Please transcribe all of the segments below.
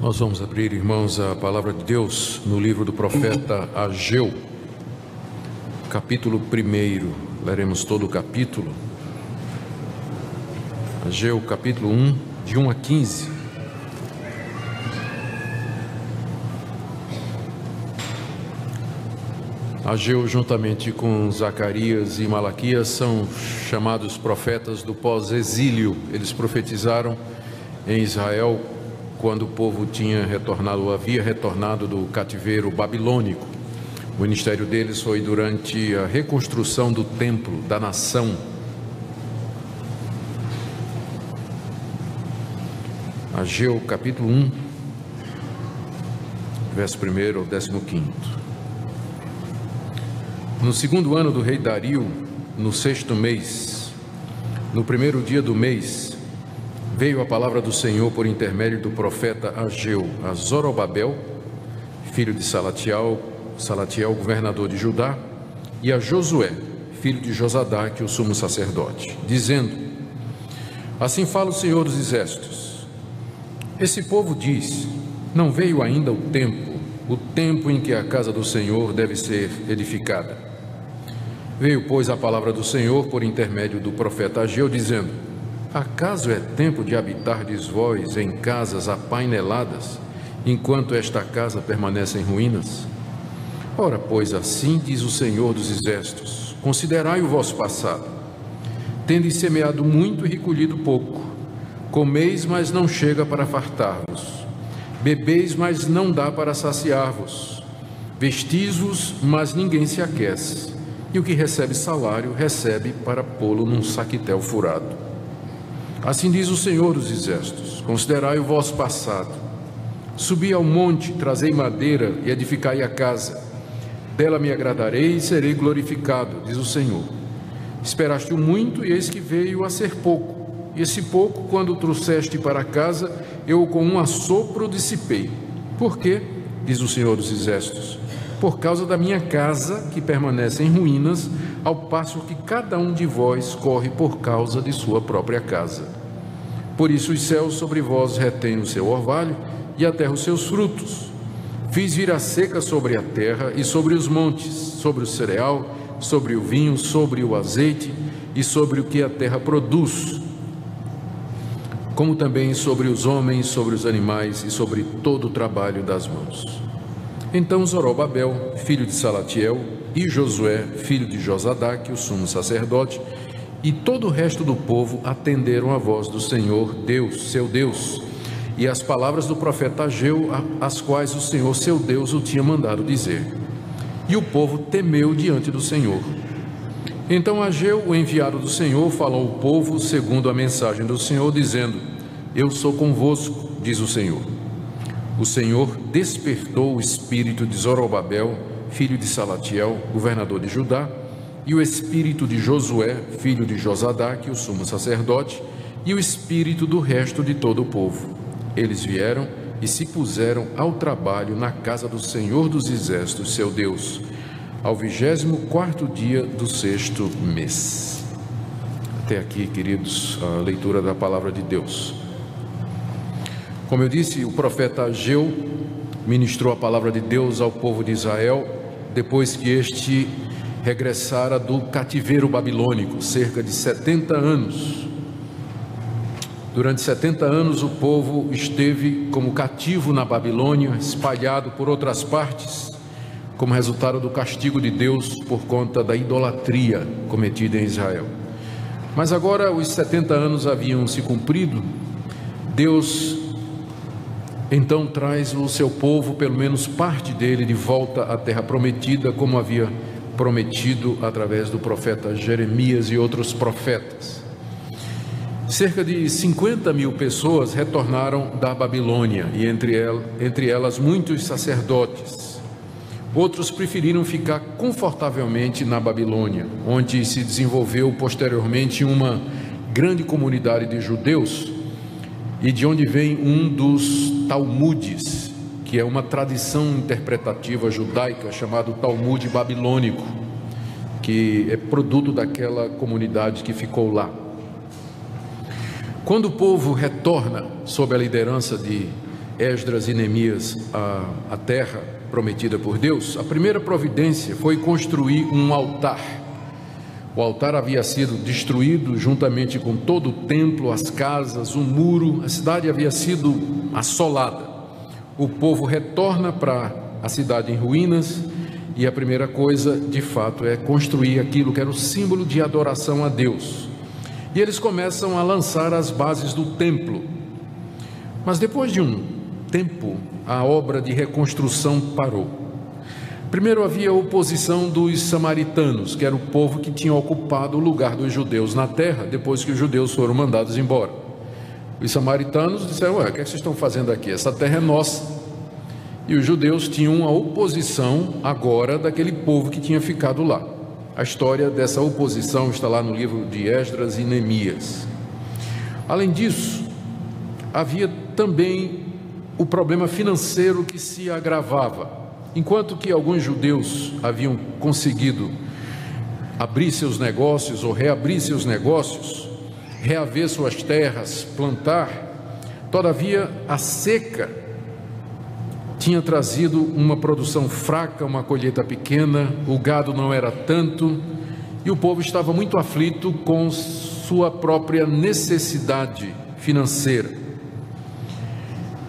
Nós vamos abrir, irmãos, a palavra de Deus no livro do profeta Ageu, capítulo 1. Leremos todo o capítulo. Ageu, capítulo 1, de 1 a 15. Ageu, juntamente com Zacarias e Malaquias, são chamados profetas do pós-exílio. Eles profetizaram em Israel quando o povo havia retornado do cativeiro babilônico. O ministério deles foi durante a reconstrução do templo da nação. Ageu, capítulo 1, verso 1 ao 15. No segundo ano do rei Dario, no 6º mês, no primeiro dia do mês, veio a palavra do Senhor por intermédio do profeta Ageu a Zorobabel, filho de Salatiel, governador de Judá, e a Josué, filho de Josadaque, o sumo sacerdote, dizendo: Assim fala o Senhor dos Exércitos. Esse povo diz: não veio ainda o tempo em que a casa do Senhor deve ser edificada. Veio, pois, a palavra do Senhor por intermédio do profeta Ageu, dizendo: acaso é tempo de habitardes vós em casas apaineladas, enquanto esta casa permanece em ruínas? Ora, pois, assim diz o Senhor dos Exércitos: considerai o vosso passado. Tendes semeado muito e recolhido pouco. Comeis, mas não chega para fartar-vos. Bebeis, mas não dá para saciar-vos. Vestis-vos, mas ninguém se aquece. E o que recebe salário, recebe para pô-lo num saquitel furado. Assim diz o Senhor dos Exércitos: considerai o vosso passado. Subi ao monte, trazei madeira e edificai a casa. Dela me agradarei e serei glorificado, diz o Senhor. Esperaste o muito, e eis que veio a ser pouco. E esse pouco, quando o trouxeste para casa, eu com um assopro dissipei. Por quê? Diz o Senhor dos Exércitos: por causa da minha casa, que permanece em ruínas, ao passo que cada um de vós corre por causa de sua própria casa. Por isso os céus sobre vós retêm o seu orvalho, e a terra os seus frutos. Fiz vir a seca sobre a terra e sobre os montes, sobre o cereal, sobre o vinho, sobre o azeite e sobre o que a terra produz, como também sobre os homens, sobre os animais e sobre todo o trabalho das mãos. Então Zorobabel, filho de Salatiel, e Josué, filho de Josadaque, o sumo sacerdote, e todo o resto do povo atenderam a voz do Senhor, Deus, seu Deus, e as palavras do profeta Ageu, as quais o Senhor, seu Deus, o tinha mandado dizer. E o povo temeu diante do Senhor. Então Ageu, o enviado do Senhor, falou ao povo segundo a mensagem do Senhor, dizendo: eu sou convosco, diz o Senhor. O Senhor despertou o espírito de Zorobabel, filho de Salatiel, governador de Judá, e o espírito de Josué, filho de Josadaque, o sumo sacerdote, e o espírito do resto de todo o povo. Eles vieram e se puseram ao trabalho na casa do Senhor dos Exércitos, seu Deus, ao 24º dia do 6º mês. Até aqui, queridos, a leitura da palavra de Deus. Como eu disse, o profeta Ageu ministrou a palavra de Deus ao povo de Israel depois que este regressara do cativeiro babilônico, cerca de 70 anos. Durante 70 anos o povo esteve como cativo na Babilônia, espalhado por outras partes, como resultado do castigo de Deus por conta da idolatria cometida em Israel. Mas agora os 70 anos haviam se cumprido. Deus então traz o seu povo, pelo menos parte dele, de volta à terra prometida, como havia prometido através do profeta Jeremias e outros profetas. Cerca de 50 mil pessoas retornaram da Babilônia, e entre elas muitos sacerdotes. Outros preferiram ficar confortavelmente na Babilônia, onde se desenvolveu posteriormente uma grande comunidade de judeus, e de onde vem um dos Talmudes, que é uma tradição interpretativa judaica chamado Talmud babilônico, que é produto daquela comunidade que ficou lá. Quando o povo retorna sob a liderança de Esdras e Neemias a terra prometida por Deus, a primeira providência foi construir um altar. O altar havia sido destruído juntamente com todo o templo, as casas, o muro, a cidade havia sido assolada. O povo retorna para a cidade em ruínas e a primeira coisa, de fato, é construir aquilo que era o símbolo de adoração a Deus. E eles começam a lançar as bases do templo. Mas depois de um tempo, a obra de reconstrução parou. Primeiro havia a oposição dos samaritanos, que era o povo que tinha ocupado o lugar dos judeus na terra, depois que os judeus foram mandados embora. Os samaritanos disseram: ué, o que é que vocês estão fazendo aqui? Essa terra é nossa. E os judeus tinham a oposição agora daquele povo que tinha ficado lá. A história dessa oposição está lá no livro de Esdras e Neemias. Além disso, havia também o problema financeiro que se agravava. Enquanto que alguns judeus haviam conseguido abrir seus negócios ou reabrir seus negócios, reaver suas terras, plantar, todavia a seca tinha trazido uma produção fraca, uma colheita pequena, o gado não era tanto, e o povo estava muito aflito com sua própria necessidade financeira.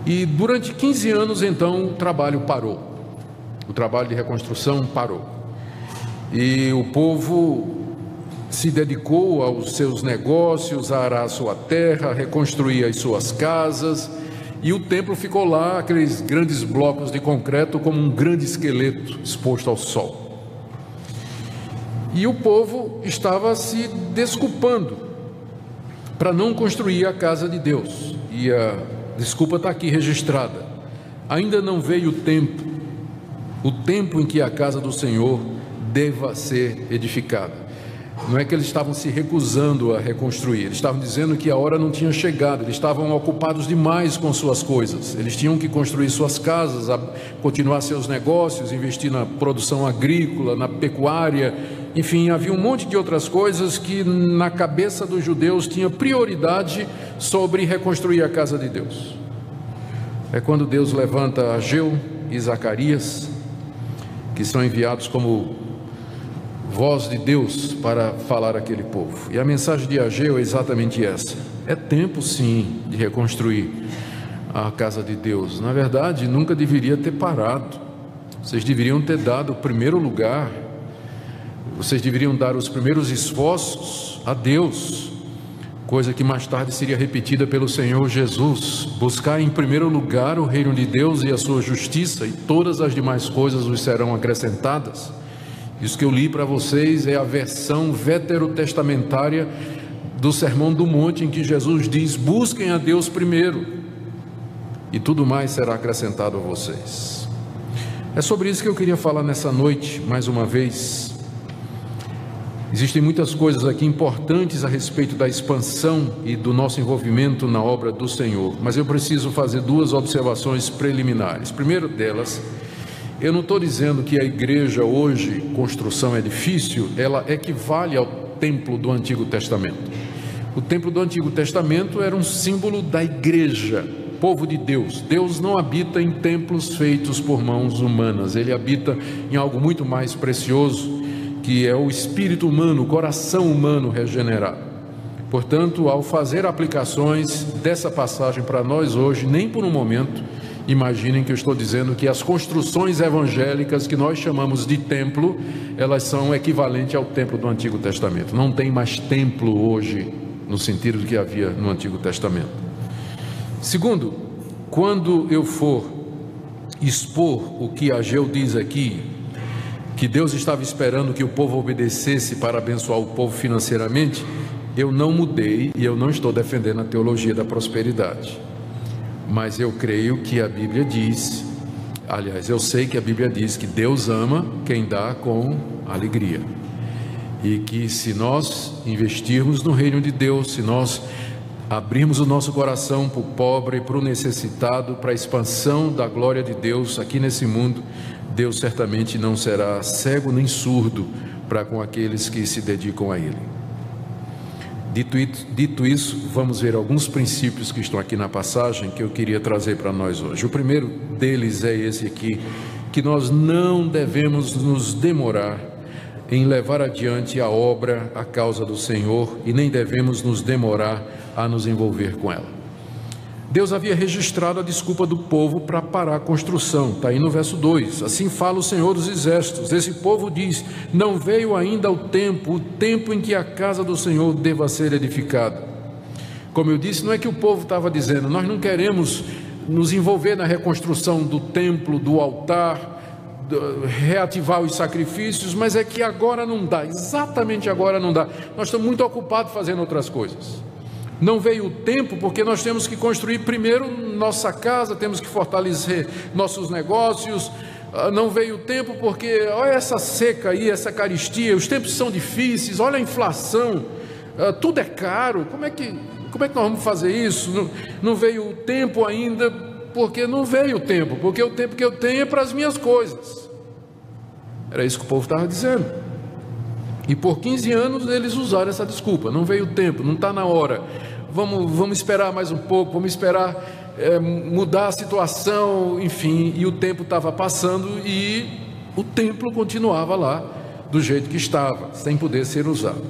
E durante 15 anos, então, o trabalho parou. O trabalho de reconstrução parou. E o povo se dedicou aos seus negócios, a arar a sua terra, a reconstruir as suas casas, e o templo ficou lá, aqueles grandes blocos de concreto, como um grande esqueleto exposto ao sol. E o povo estava se desculpando para não construir a casa de Deus. E a desculpa está aqui registrada: ainda não veio o tempo em que a casa do Senhor deva ser edificada. Não é que eles estavam se recusando a reconstruir, eles estavam dizendo que a hora não tinha chegado, eles estavam ocupados demais com suas coisas, eles tinham que construir suas casas, continuar seus negócios, investir na produção agrícola, na pecuária, enfim, havia um monte de outras coisas que na cabeça dos judeus tinha prioridade sobre reconstruir a casa de Deus. É quando Deus levanta Ageu e Zacarias, que são enviados como voz de Deus para falar àquele povo. E a mensagem de Ageu é exatamente essa: é tempo sim de reconstruir a casa de Deus. Na verdade, nunca deveria ter parado. Vocês deveriam ter dado o primeiro lugar, vocês deveriam dar os primeiros esforços a Deus, coisa que mais tarde seria repetida pelo Senhor Jesus: buscar em primeiro lugar o reino de Deus e a sua justiça, e todas as demais coisas vos serão acrescentadas. Isso que eu li para vocês é a versão veterotestamentária do Sermão do Monte, em que Jesus diz: busquem a Deus primeiro, e tudo mais será acrescentado a vocês. É sobre isso que eu queria falar nessa noite, mais uma vez. Existem muitas coisas aqui importantes a respeito da expansão e do nosso envolvimento na obra do Senhor, mas eu preciso fazer duas observações preliminares. Primeiro delas, eu não estou dizendo que a igreja hoje, construção é difícil, ela equivale ao templo do Antigo Testamento. O templo do Antigo Testamento era um símbolo da igreja, povo de Deus. Deus não habita em templos feitos por mãos humanas, Ele habita em algo muito mais precioso, que é o espírito humano, o coração humano regenerado. Portanto, ao fazer aplicações dessa passagem para nós hoje, nem por um momento imaginem que eu estou dizendo que as construções evangélicas que nós chamamos de templo, elas são equivalentes ao templo do Antigo Testamento. Não tem mais templo hoje, no sentido que havia no Antigo Testamento. Segundo, quando eu for expor o que Ageu diz aqui, que Deus estava esperando que o povo obedecesse para abençoar o povo financeiramente, eu não mudei e eu não estou defendendo a teologia da prosperidade. Mas eu creio que a Bíblia diz, aliás, eu sei que a Bíblia diz que Deus ama quem dá com alegria. E que se nós investirmos no reino de Deus, se nós abrirmos o nosso coração para o pobre, para o necessitado, para a expansão da glória de Deus aqui nesse mundo, Deus certamente não será cego nem surdo para com aqueles que se dedicam a Ele. Dito isso, vamos ver alguns princípios que estão aqui na passagem que eu queria trazer para nós hoje. O primeiro deles é esse aqui, que nós não devemos nos demorar em levar adiante a obra, a causa do Senhor, e nem devemos nos demorar a nos envolver com ela. Deus havia registrado a desculpa do povo para parar a construção, está aí no verso 2, assim fala o Senhor dos Exércitos, esse povo diz, não veio ainda o tempo em que a casa do Senhor deva ser edificada. Como eu disse, não é que o povo estava dizendo, nós não queremos nos envolver na reconstrução do templo, do altar, reativar os sacrifícios, mas é que agora não dá, exatamente agora não dá, nós estamos muito ocupados fazendo outras coisas. Não veio o tempo porque nós temos que construir primeiro nossa casa, temos que fortalecer nossos negócios. Não veio o tempo porque olha essa seca aí, essa carestia, os tempos são difíceis, olha a inflação, tudo é caro, como é que nós vamos fazer isso? Não veio o tempo ainda porque não veio o tempo, porque o tempo que eu tenho é para as minhas coisas. Era isso que o povo estava dizendo. E por 15 anos eles usaram essa desculpa, não veio o tempo, não está na hora, vamos esperar mais um pouco, vamos esperar mudar a situação, enfim, e o tempo estava passando e o templo continuava lá do jeito que estava, sem poder ser usado.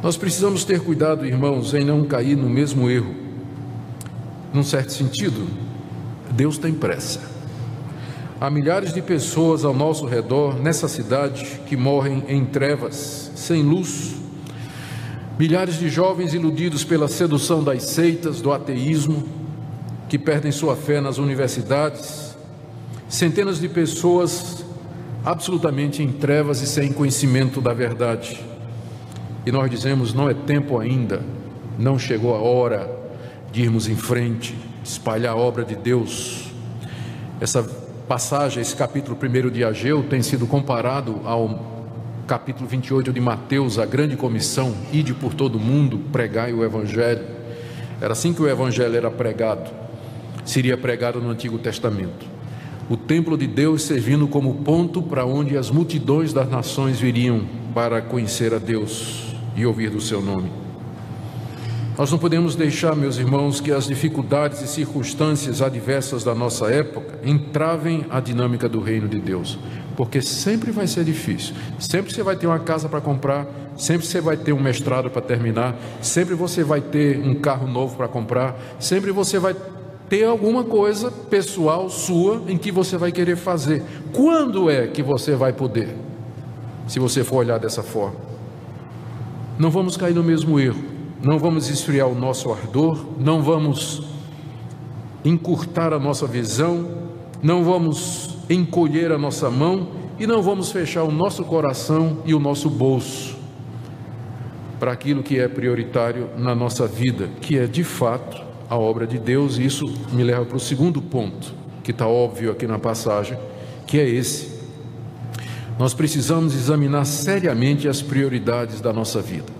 Nós precisamos ter cuidado, irmãos, em não cair no mesmo erro. Num certo sentido, Deus tem pressa. Há milhares de pessoas ao nosso redor, nessa cidade, que morrem em trevas, sem luz. Milhares de jovens iludidos pela sedução das seitas, do ateísmo, que perdem sua fé nas universidades. Centenas de pessoas absolutamente em trevas e sem conhecimento da verdade. E nós dizemos, não é tempo ainda, não chegou a hora de irmos em frente, espalhar a obra de Deus. Essa passagem, esse capítulo 1 de Ageu tem sido comparado ao capítulo 28 de Mateus, a grande comissão, ide por todo mundo, pregai o Evangelho. Era assim que o Evangelho era pregado, seria pregado no Antigo Testamento. O templo de Deus servindo como ponto para onde as multidões das nações viriam para conhecer a Deus e ouvir do seu nome. Nós não podemos deixar, meus irmãos, que as dificuldades e circunstâncias adversas da nossa época entravem a dinâmica do reino de Deus, porque sempre vai ser difícil, sempre você vai ter uma casa para comprar, sempre você vai ter um mestrado para terminar, sempre você vai ter um carro novo para comprar, sempre você vai ter alguma coisa pessoal sua em que você vai querer fazer. Quando é que você vai poder, se você for olhar dessa forma? Não vamos cair no mesmo erro. Não vamos esfriar o nosso ardor, não vamos encurtar a nossa visão, não vamos encolher a nossa mão e não vamos fechar o nosso coração e o nosso bolso para aquilo que é prioritário na nossa vida, que é de fato a obra de Deus. E isso me leva para o segundo ponto, que está óbvio aqui na passagem, que é esse. Nós precisamos examinar seriamente as prioridades da nossa vida.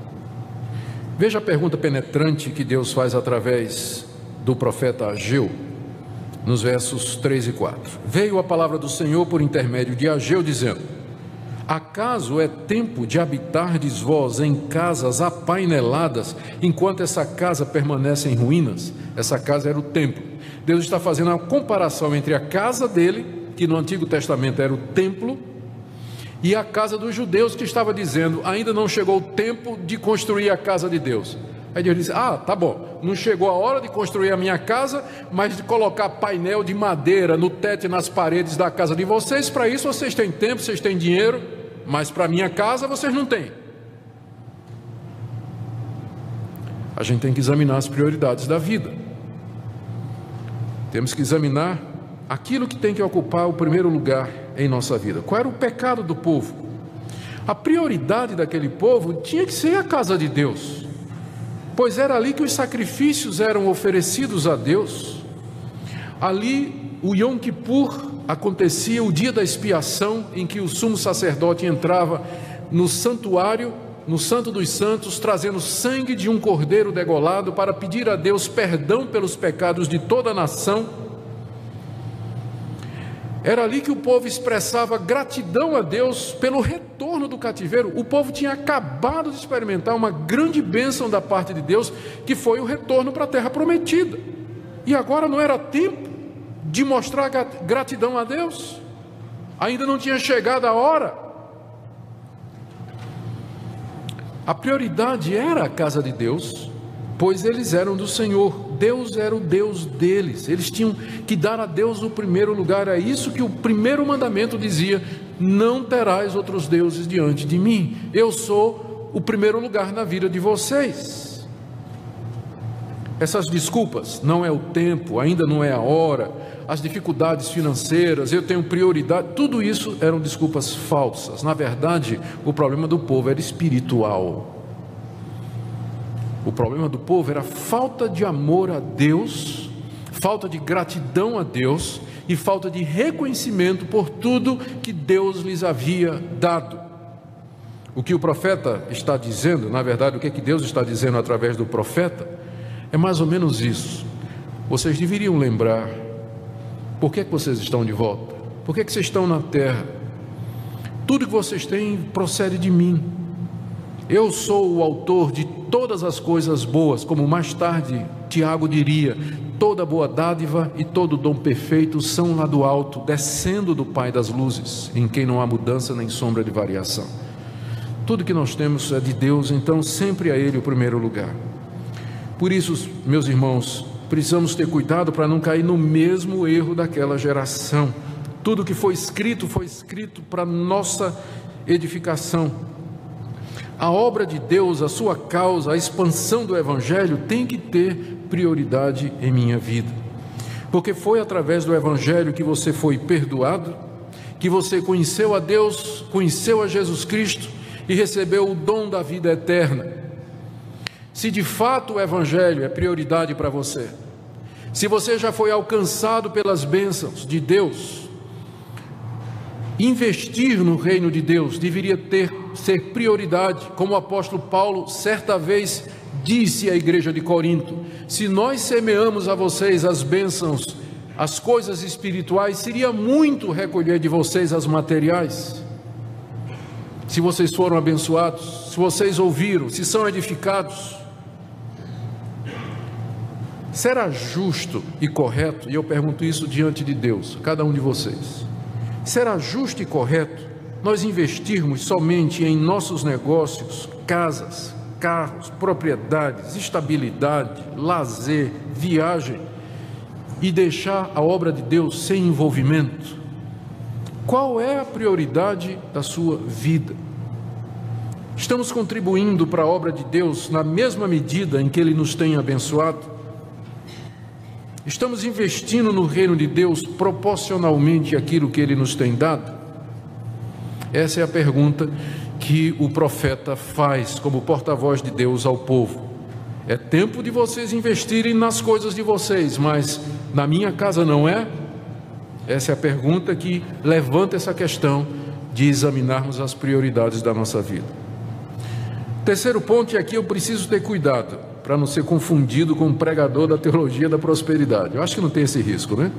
Veja a pergunta penetrante que Deus faz através do profeta Ageu, nos versos 3 e 4. Veio a palavra do Senhor por intermédio de Ageu, dizendo: acaso é tempo de habitardes vós em casas apaineladas, enquanto essa casa permanece em ruínas? Essa casa era o templo. Deus está fazendo uma comparação entre a casa dele, que no Antigo Testamento era o templo, e a casa dos judeus, que estava dizendo, ainda não chegou o tempo de construir a casa de Deus. Aí Deus disse, tá bom, não chegou a hora de construir a minha casa, mas de colocar painel de madeira no teto e nas paredes da casa de vocês. Para isso vocês têm tempo, vocês têm dinheiro, mas para a minha casa vocês não têm. A gente tem que examinar as prioridades da vida. Temos que examinar aquilo que tem que ocupar o primeiro lugar em nossa vida. Qual era o pecado do povo? A prioridade daquele povo tinha que ser a casa de Deus, pois era ali que os sacrifícios eram oferecidos a Deus. Ali o Yom Kippur acontecia, o dia da expiação, em que o sumo sacerdote entrava no santuário, no Santo dos Santos, trazendo sangue de um cordeiro degolado para pedir a Deus perdão pelos pecados de toda a nação. Era ali que o povo expressava gratidão a Deus pelo retorno do cativeiro. O povo tinha acabado de experimentar uma grande bênção da parte de Deus, que foi o retorno para a terra prometida. E agora não era tempo de mostrar gratidão a Deus? Ainda não tinha chegado a hora. A prioridade era a casa de Deus, pois eles eram do Senhor. Deus era o Deus deles. Eles tinham que dar a Deus o primeiro lugar. É isso que o primeiro mandamento dizia: não terás outros deuses diante de mim. Eu sou o primeiro lugar na vida de vocês. Essas desculpas, não é o tempo, ainda não é a hora, as dificuldades financeiras, eu tenho prioridade, tudo isso eram desculpas falsas. Na verdade, o problema do povo era espiritual. O problema do povo era falta de amor a Deus, falta de gratidão a Deus e falta de reconhecimento por tudo que Deus lhes havia dado. O que o profeta está dizendo, na verdade, o que Deus está dizendo através do profeta, é mais ou menos isso. Vocês deveriam lembrar por que vocês estão de volta, por que vocês estão na terra. Tudo que vocês têm procede de mim. Eu sou o autor de todas as coisas boas, como mais tarde Tiago diria: toda boa dádiva e todo dom perfeito são lá do alto, descendo do Pai das luzes, em quem não há mudança nem sombra de variação. Tudo que nós temos é de Deus, então sempre a Ele o primeiro lugar. Por isso, meus irmãos, precisamos ter cuidado para não cair no mesmo erro daquela geração. Tudo que foi escrito para nossa edificação. A obra de Deus, a sua causa, a expansão do Evangelho tem que ter prioridade em minha vida, porque foi através do Evangelho que você foi perdoado, que você conheceu a Deus, conheceu a Jesus Cristo e recebeu o dom da vida eterna. Se de fato o Evangelho é prioridade para você, se você já foi alcançado pelas bênçãos de Deus, investir no reino de Deus deveria ser prioridade, como o apóstolo Paulo certa vez disse à igreja de Corinto: se nós semeamos a vocês as bênçãos, as coisas espirituais, seria muito recolher de vocês as materiais. Se vocês foram abençoados, se vocês ouviram, se são edificados, será justo e correto, e eu pergunto isso diante de Deus, cada um de vocês, será justo e correto nós investirmos somente em nossos negócios, casas, carros, propriedades, estabilidade, lazer, viagem, e deixar a obra de Deus sem envolvimento? Qual é a prioridade da sua vida? Estamos contribuindo para a obra de Deus na mesma medida em que Ele nos tem abençoado? Estamos investindo no reino de Deus proporcionalmente àquilo que Ele nos tem dado? Essa é a pergunta que o profeta faz como porta-voz de Deus ao povo. É tempo de vocês investirem nas coisas de vocês, mas na minha casa não é? Essa é a pergunta que levanta essa questão de examinarmos as prioridades da nossa vida. Terceiro ponto, e aqui eu preciso ter cuidado para não ser confundido com um pregador da teologia da prosperidade. Eu acho que não tem esse risco, né?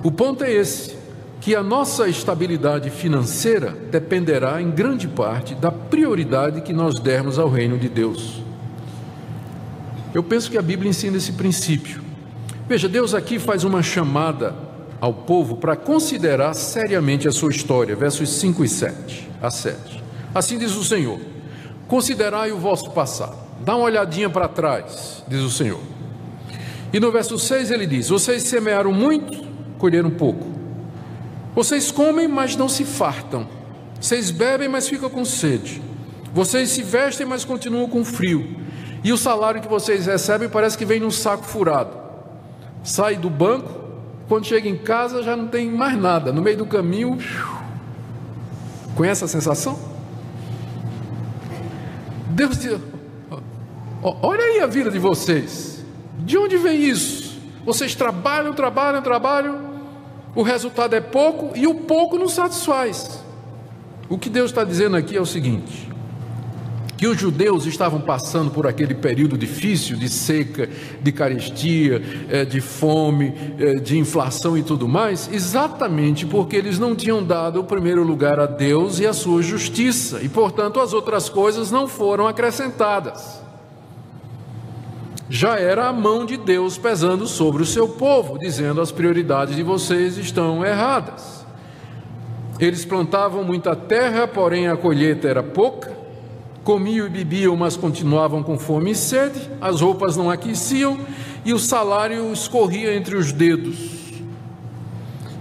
O ponto é esse: que a nossa estabilidade financeira dependerá em grande parte da prioridade que nós dermos ao reino de Deus. Eu penso que a Bíblia ensina esse princípio. Veja, Deus aqui faz uma chamada ao povo para considerar seriamente a sua história, versos 5 e 7 a 7. Assim diz o Senhor: considerai o vosso passado, dá uma olhadinha para trás, diz o Senhor. E no verso 6 ele diz: vocês semearam muito, colheram pouco. Vocês comem, mas não se fartam. Vocês bebem, mas ficam com sede. Vocês se vestem, mas continuam com frio. E o salário que vocês recebem parece que vem num saco furado. Sai do banco, quando chega em casa já não tem mais nada. No meio do caminho, conhece a sensação? Deus diz: olha aí a vida de vocês. De onde vem isso? Vocês trabalham, o resultado é pouco e o pouco não satisfaz. O que Deus está dizendo aqui é o seguinte: que os judeus estavam passando por aquele período difícil de seca, de carestia, de fome, de inflação e tudo mais, exatamente porque eles não tinham dado o primeiro lugar a Deus e a sua justiça, e portanto as outras coisas não foram acrescentadas. Já era a mão de Deus pesando sobre o seu povo, dizendo: as prioridades de vocês estão erradas. Eles plantavam muita terra, porém a colheita era pouca. Comiam e bebiam, mas continuavam com fome e sede. As roupas não aqueciam e o salário escorria entre os dedos.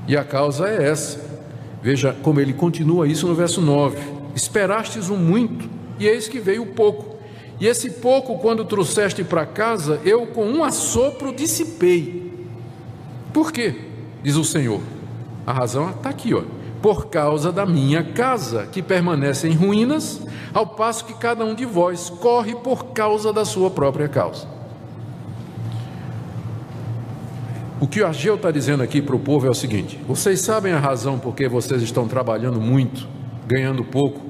E a causa é essa. Veja como ele continua isso no verso 9: esperastes um muito, e eis que veio pouco. E esse pouco, quando trouxeste para casa, eu com um assopro dissipei. Por quê? Diz o Senhor. A razão está aqui, ó. Por causa da minha casa, que permanece em ruínas, ao passo que cada um de vós corre por causa da sua própria causa. O que o Ageu está dizendo aqui para o povo é o seguinte: vocês sabem a razão por que vocês estão trabalhando muito, ganhando pouco,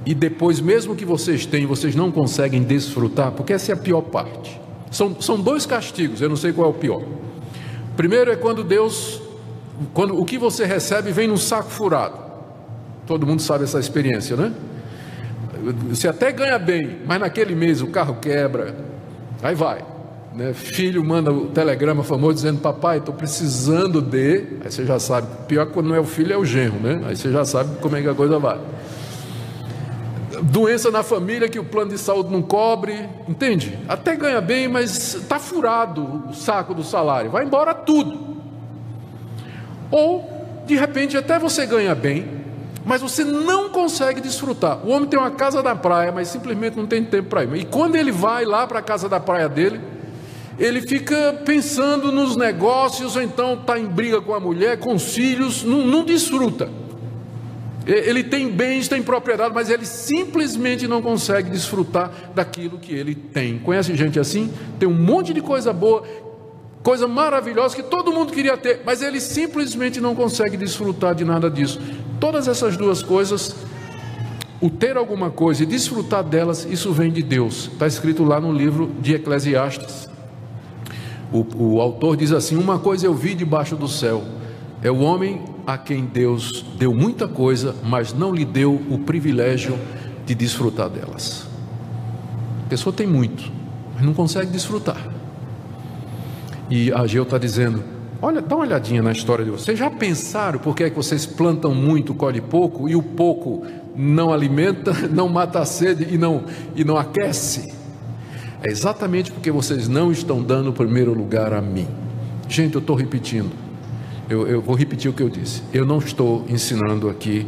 e depois, mesmo que vocês tenham, vocês não conseguem desfrutar, porque essa é a pior parte. São dois castigos, eu não sei qual é o pior. Primeiro é quando o que você recebe vem num saco furado. Todo mundo sabe essa experiência, né? Você até ganha bem, mas naquele mês o carro quebra, aí vai, né? Filho manda o telegrama famoso dizendo: papai, estou precisando de... Aí você já sabe, pior que quando não é o filho, é o genro, né? Aí você já sabe como é que a coisa vai. Doença na família que o plano de saúde não cobre, entende? Até ganha bem, mas está furado o saco do salário, vai embora tudo. Ou, de repente, até você ganha bem, mas você não consegue desfrutar. O homem tem uma casa na praia, mas simplesmente não tem tempo para ir. E quando ele vai lá para a casa da praia dele, ele fica pensando nos negócios, ou então está em briga com a mulher, com os filhos, não desfruta. Ele tem bens, tem propriedade, mas ele simplesmente não consegue desfrutar daquilo que ele tem. Conhece gente assim? Tem um monte de coisa boa, coisa maravilhosa que todo mundo queria ter, mas ele simplesmente não consegue desfrutar de nada disso. Todas essas duas coisas, o ter alguma coisa e desfrutar delas, isso vem de Deus. Está escrito lá no livro de Eclesiastes. O autor diz assim: uma coisa eu vi debaixo do céu, é o homem a quem Deus deu muita coisa, mas não lhe deu o privilégio de desfrutar delas. A pessoa tem muito, mas não consegue desfrutar. E Ageu está dizendo: olha, dá uma olhadinha na história de vocês. Já pensaram por que é que vocês plantam muito, colhem pouco, e o pouco não alimenta, não mata a sede e não aquece? É exatamente porque vocês não estão dando o primeiro lugar a mim. Gente, eu estou repetindo. Eu vou repetir o que eu disse. Eu não estou ensinando aqui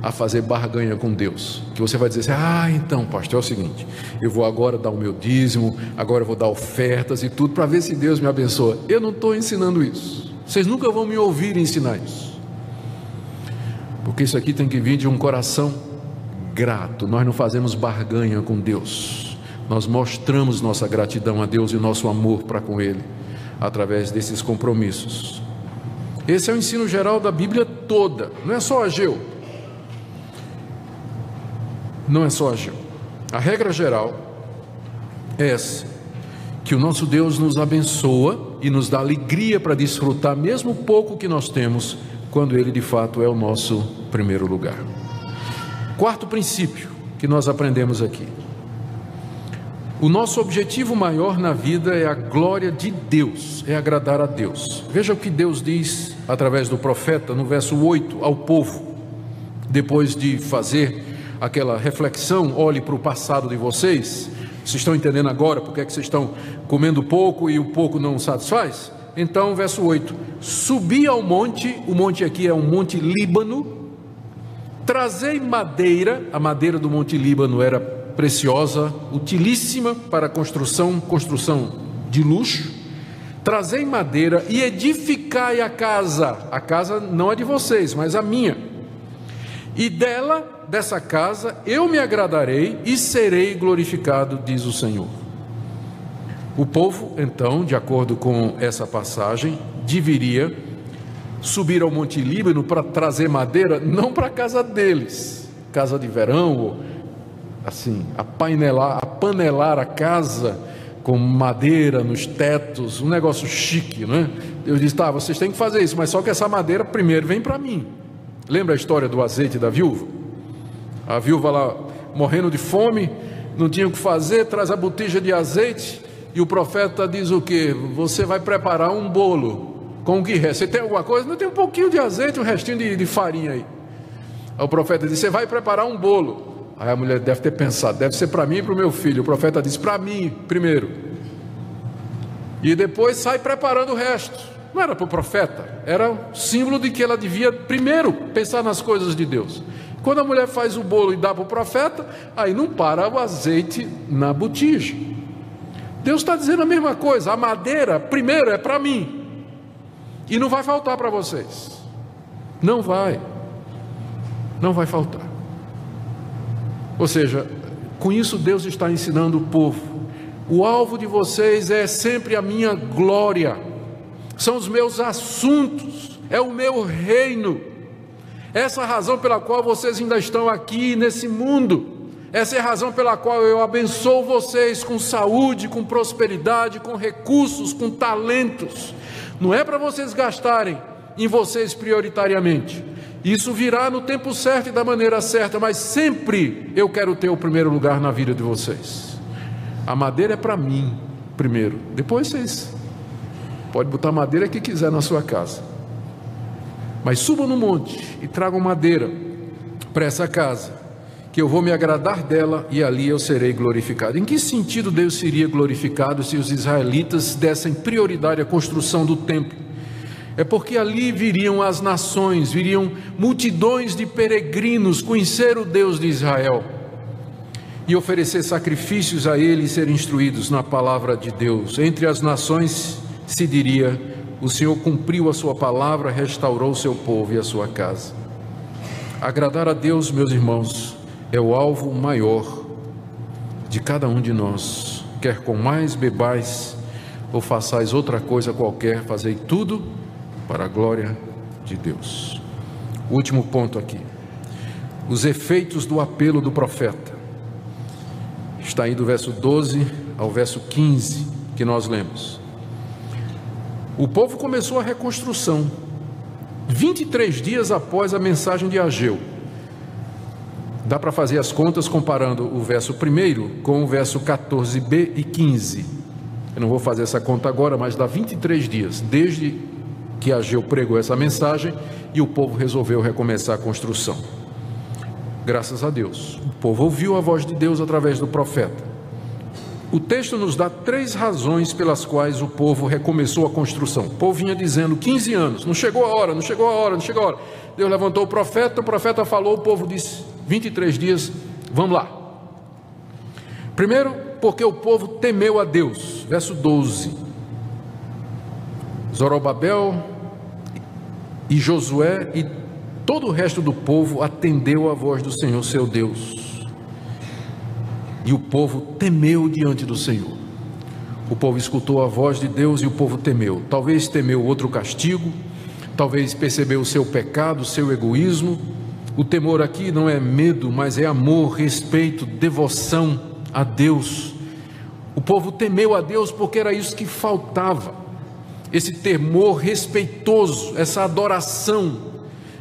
a fazer barganha com Deus, que você vai dizer assim: então pastor, é o seguinte, eu vou agora dar o meu dízimo, agora eu vou dar ofertas e tudo, para ver se Deus me abençoa. Eu não estou ensinando isso. Vocês nunca vão me ouvir ensinar isso, porque isso aqui tem que vir de um coração grato. Nós não fazemos barganha com Deus, nós mostramos nossa gratidão a Deus e nosso amor para com Ele, através desses compromissos. Esse é o ensino geral da Bíblia toda, não é só Ageu. Não é só Ageu. A regra geral é essa: que o nosso Deus nos abençoa e nos dá alegria para desfrutar mesmo o pouco que nós temos, quando Ele de fato é o nosso primeiro lugar. Quarto princípio que nós aprendemos aqui: o nosso objetivo maior na vida é a glória de Deus, é agradar a Deus. Veja o que Deus diz através do profeta no verso 8 ao povo, depois de fazer aquela reflexão: olhe para o passado de vocês, vocês estão entendendo agora porque é que vocês estão comendo pouco e o pouco não satisfaz? Então, verso 8: subi ao monte, o monte aqui é um monte Líbano, trazei madeira. A madeira do monte Líbano era preciosa, utilíssima para construção de luxo. Trazei madeira e edificai a casa não é de vocês, mas a minha, e dessa casa eu me agradarei e serei glorificado, diz o Senhor. O povo, então, de acordo com essa passagem, deveria subir ao Monte Líbano para trazer madeira, não para a casa deles, casa de verão, assim, apanelar a casa com madeira nos tetos, um negócio chique, né? Eu disse, tá, vocês têm que fazer isso, mas só que essa madeira primeiro vem para mim. Lembra a história do azeite da viúva? A viúva lá morrendo de fome, não tinha o que fazer, traz a botija de azeite, e o profeta diz o quê? Você vai preparar um bolo. Com o que resta? Você tem alguma coisa? Não, tem um pouquinho de azeite, um restinho de farinha aí. Aí o profeta diz, você vai preparar um bolo. Aí a mulher deve ter pensado, deve ser para mim e para o meu filho. O profeta diz, para mim primeiro. E depois sai preparando o resto. Não era para o profeta, era símbolo de que ela devia primeiro pensar nas coisas de Deus. Quando a mulher faz o bolo e dá para o profeta, aí não para o azeite na botija. Deus está dizendo a mesma coisa, a madeira primeiro é para mim. E não vai faltar para vocês. Não vai faltar. Ou seja, com isso Deus está ensinando o povo. O alvo de vocês é sempre a minha glória. São os meus assuntos. É o meu reino. Essa é a razão pela qual vocês ainda estão aqui nesse mundo. Essa é a razão pela qual eu abençoo vocês com saúde, com prosperidade, com recursos, com talentos. Não é para vocês gastarem em vocês prioritariamente. Isso virá no tempo certo e da maneira certa, mas sempre eu quero ter o primeiro lugar na vida de vocês. A madeira é para mim primeiro, depois vocês podem botar a madeira que quiser na sua casa. Mas subam no monte e tragam madeira para essa casa, que eu vou me agradar dela e ali eu serei glorificado. Em que sentido Deus seria glorificado se os israelitas dessem prioridade à construção do templo? É porque ali viriam as nações, viriam multidões de peregrinos conhecer o Deus de Israel e oferecer sacrifícios a Ele e ser instruídos na palavra de Deus. Entre as nações se diria, o Senhor cumpriu a sua palavra, restaurou o seu povo e a sua casa. Agradar a Deus, meus irmãos, é o alvo maior de cada um de nós. Quer comais, bebais ou façais outra coisa qualquer, fazei tudo para a glória de Deus. O último ponto aqui, os efeitos do apelo do profeta. Está aí do verso 12 ao verso 15 que nós lemos. O povo começou a reconstrução 23 dias após a mensagem de Ageu. Dá para fazer as contas comparando o verso 1 com o verso 14b e 15. Eu não vou fazer essa conta agora, mas dá 23 dias, desde que Ageu pregou essa mensagem e o povo resolveu recomeçar a construção. Graças a Deus, o povo ouviu a voz de Deus através do profeta. O texto nos dá 3 razões pelas quais o povo recomeçou a construção. O povo vinha dizendo 15 anos, não chegou a hora, não chegou a hora, não chegou a hora. Deus levantou o profeta falou, o povo disse, 23 dias, vamos lá. Primeiro, porque o povo temeu a Deus, verso 12. Zorobabel e Josué e todo o resto do povo atendeu a voz do Senhor seu Deus. E o povo temeu diante do Senhor. O povo escutou a voz de Deus e o povo temeu. Talvez temeu outro castigo, talvez percebeu o seu pecado, o seu egoísmo. O temor aqui não é medo, mas é amor, respeito, devoção a Deus. O povo temeu a Deus porque era isso que faltava. Esse temor respeitoso, essa adoração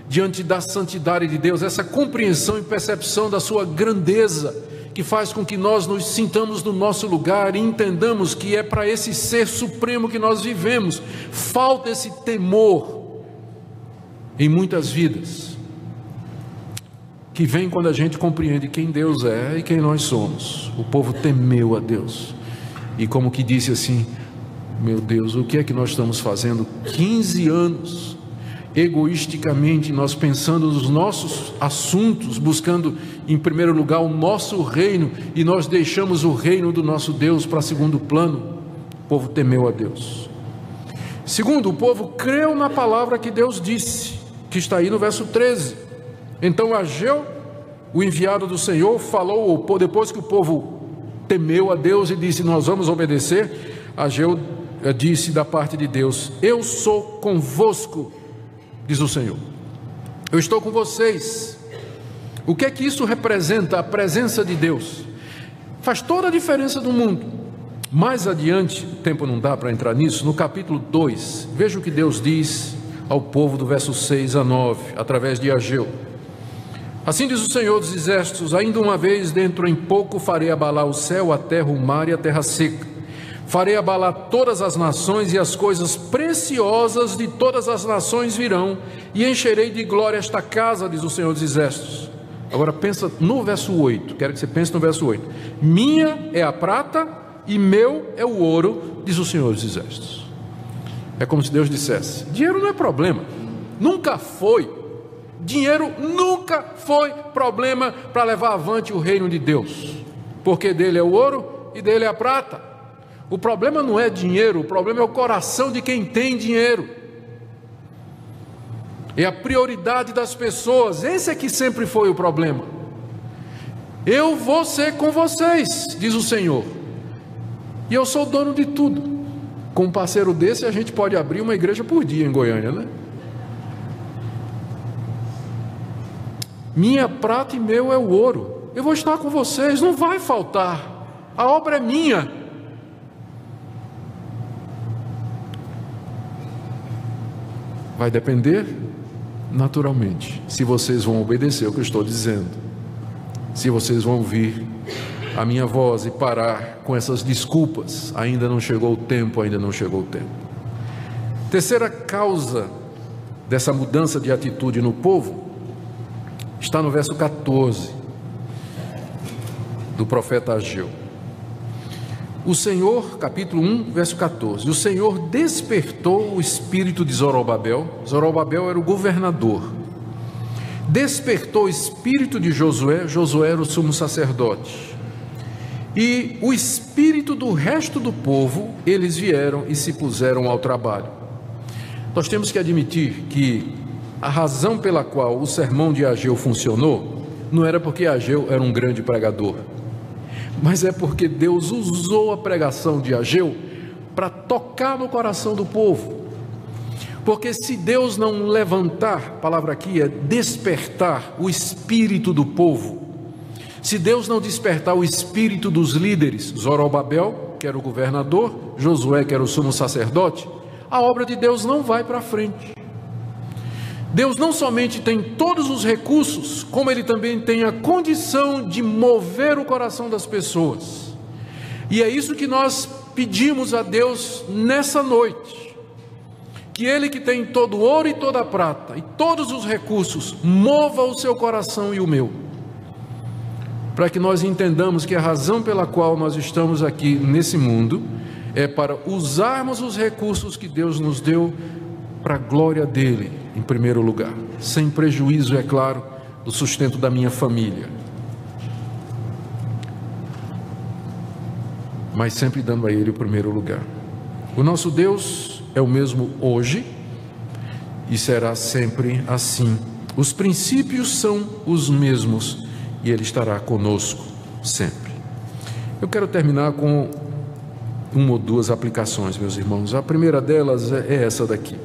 diante da santidade de Deus, essa compreensão e percepção da sua grandeza, que faz com que nós nos sintamos no nosso lugar e entendamos que é para esse ser supremo que nós vivemos. Falta esse temor em muitas vidas, que vem quando a gente compreende quem Deus é e quem nós somos. O povo temeu a Deus e como que disse assim, meu Deus, o que é que nós estamos fazendo 15 anos egoisticamente, nós pensando nos nossos assuntos, buscando em primeiro lugar o nosso reino, e nós deixamos o reino do nosso Deus para segundo plano. O povo temeu a Deus. Segundo, o povo creu na palavra que Deus disse, que está aí no verso 13. Então Ageu, o enviado do Senhor, falou, depois que o povo temeu a Deus e disse, nós vamos obedecer, Ageu disse da parte de Deus, eu sou convosco, diz o Senhor, eu estou com vocês, O que é que isso representa? A presença de Deus. Faz toda a diferença do mundo. Mais adiante, o tempo não dá para entrar nisso, no capítulo 2, veja o que Deus diz ao povo do verso 6 a 9, através de Ageu. Assim diz o Senhor dos Exércitos: ainda uma vez, dentro em pouco, farei abalar o céu, a terra, o mar e a terra seca. Farei abalar todas as nações, e as coisas preciosas de todas as nações virão, e encherei de glória esta casa, diz o Senhor dos Exércitos. Agora pensa no verso 8, quero que você pense no verso 8. Minha é a prata e meu é o ouro, diz o Senhor dos Exércitos. É como se Deus dissesse: dinheiro não é problema, nunca foi. Dinheiro nunca foi problema para levar avante o reino de Deus, porque dele é o ouro e dele é a prata. O problema não é dinheiro, o problema é o coração de quem tem dinheiro. É a prioridade das pessoas, esse é que sempre foi o problema. Eu vou ser com vocês, diz o Senhor, e eu sou dono de tudo. Com um parceiro desse a gente pode abrir uma igreja por dia em Goiânia, né? Minha prata e meu é o ouro. Eu vou estar com vocês, não vai faltar. A obra é minha. Vai depender, naturalmente, se vocês vão obedecer o que eu estou dizendo. Se vocês vão ouvir a minha voz e parar com essas desculpas. Ainda não chegou o tempo, ainda não chegou o tempo. Terceira causa dessa mudança de atitude no povo está no verso 14 do profeta Ageu. O Senhor, capítulo 1, verso 14. O Senhor despertou o espírito de Zorobabel. Zorobabel era o governador. Despertou o espírito de Josué. Josué era o sumo sacerdote. E o espírito do resto do povo, eles vieram e se puseram ao trabalho. Nós temos que admitir que a razão pela qual o sermão de Ageu funcionou não era porque Ageu era um grande pregador, mas é porque Deus usou a pregação de Ageu para tocar no coração do povo. Porque se Deus não levantar, a palavra aqui é despertar o espírito do povo, se Deus não despertar o espírito dos líderes, Zorobabel, que era o governador, Josué, que era o sumo sacerdote, a obra de Deus não vai para frente. Deus não somente tem todos os recursos, como Ele também tem a condição de mover o coração das pessoas. E é isso que nós pedimos a Deus nessa noite, que Ele, que tem todo o ouro e toda a prata e todos os recursos, mova o seu coração e o meu, para que nós entendamos que a razão pela qual nós estamos aqui nesse mundo é para usarmos os recursos que Deus nos deu para a glória dEle, em primeiro lugar, sem prejuízo, é claro, do sustento da minha família, mas sempre dando a Ele o primeiro lugar. O nosso Deus é o mesmo hoje e será sempre assim. Os princípios são os mesmos e Ele estará conosco sempre. Eu quero terminar com uma ou duas aplicações, meus irmãos. A primeira delas é essa daqui,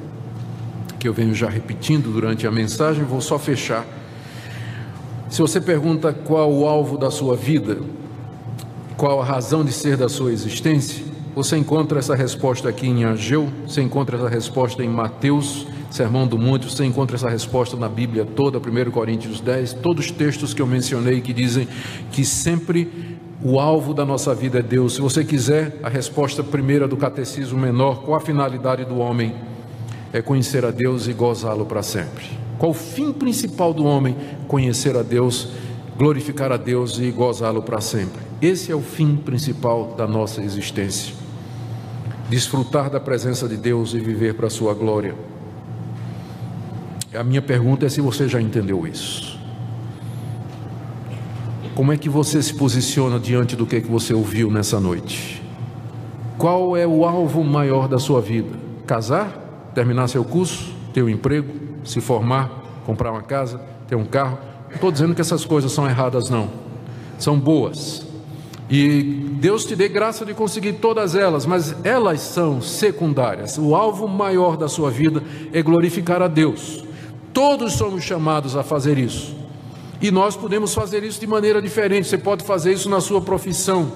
que eu venho já repetindo durante a mensagem, vou só fechar. Se você pergunta qual o alvo da sua vida, qual a razão de ser da sua existência, você encontra essa resposta aqui em Ageu, você encontra essa resposta em Mateus, Sermão do Monte, você encontra essa resposta na Bíblia toda, 1 Coríntios 10, todos os textos que eu mencionei que dizem que sempre o alvo da nossa vida é Deus. Se você quiser a resposta primeira do Catecismo Menor, qual a finalidade do homem? É conhecer a Deus e gozá-lo para sempre. Qual o fim principal do homem? Conhecer a Deus, glorificar a Deus e gozá-lo para sempre. Esse é o fim principal da nossa existência. Desfrutar da presença de Deus e viver para a sua glória. A minha pergunta é se você já entendeu isso. Como é que você se posiciona diante do que você ouviu nessa noite? Qual é o alvo maior da sua vida? Casar? Terminar seu curso, ter um emprego, se formar, comprar uma casa, ter um carro? Não estou dizendo que essas coisas são erradas, não. São boas. E Deus te dê graça de conseguir todas elas, mas elas são secundárias. O alvo maior da sua vida é glorificar a Deus. Todos somos chamados a fazer isso. E nós podemos fazer isso de maneira diferente. Você pode fazer isso na sua profissão.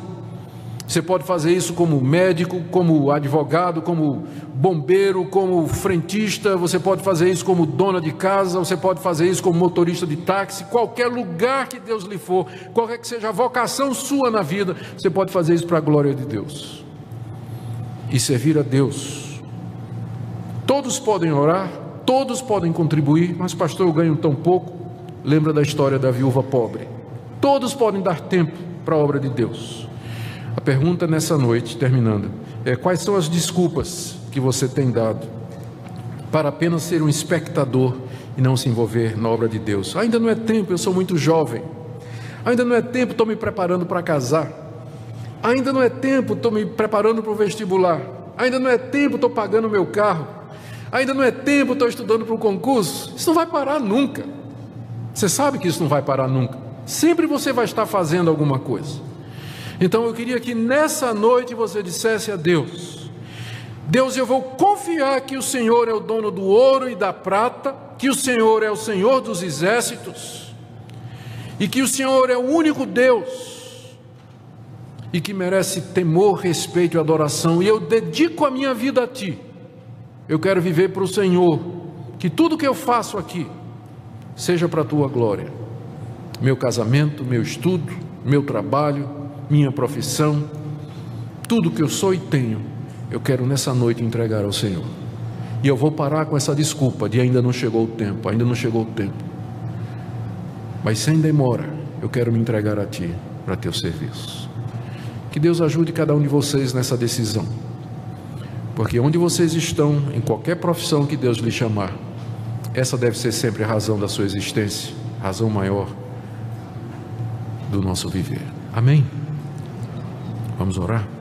Você pode fazer isso como médico, como advogado, como bombeiro, como frentista. Você pode fazer isso como dona de casa. Você pode fazer isso como motorista de táxi. Qualquer lugar que Deus lhe for, qualquer que seja a vocação sua na vida, você pode fazer isso para a glória de Deus e servir a Deus. Todos podem orar, todos podem contribuir. Mas pastor, eu ganho tão pouco. Lembra da história da viúva pobre. Todos podem dar tempo para a obra de Deus. A pergunta nessa noite, terminando, é: quais são as desculpas que você tem dado para apenas ser um espectador e não se envolver na obra de Deus? Ainda não é tempo, eu sou muito jovem. Ainda não é tempo, estou me preparando para casar. Ainda não é tempo, estou me preparando para o vestibular. Ainda não é tempo, estou pagando o meu carro. Ainda não é tempo, estou estudando para o concurso. Isso não vai parar nunca. Você sabe que isso não vai parar nunca. Sempre você vai estar fazendo alguma coisa. Então eu queria que nessa noite você dissesse a Deus: Deus, eu vou confiar que o Senhor é o dono do ouro e da prata, que o Senhor é o Senhor dos exércitos, e que o Senhor é o único Deus, e que merece temor, respeito e adoração, e eu dedico a minha vida a Ti. Eu quero viver para o Senhor, que tudo que eu faço aqui seja para a Tua glória. Meu casamento, meu estudo, meu trabalho, minha profissão, tudo que eu sou e tenho, eu quero nessa noite entregar ao Senhor. E eu vou parar com essa desculpa de ainda não chegou o tempo, ainda não chegou o tempo. Mas sem demora, eu quero me entregar a Ti, para Teu serviço. Que Deus ajude cada um de vocês nessa decisão. Porque onde vocês estão, em qualquer profissão que Deus lhe chamar, essa deve ser sempre a razão da sua existência, a razão maior do nosso viver. Amém? Vamos orar?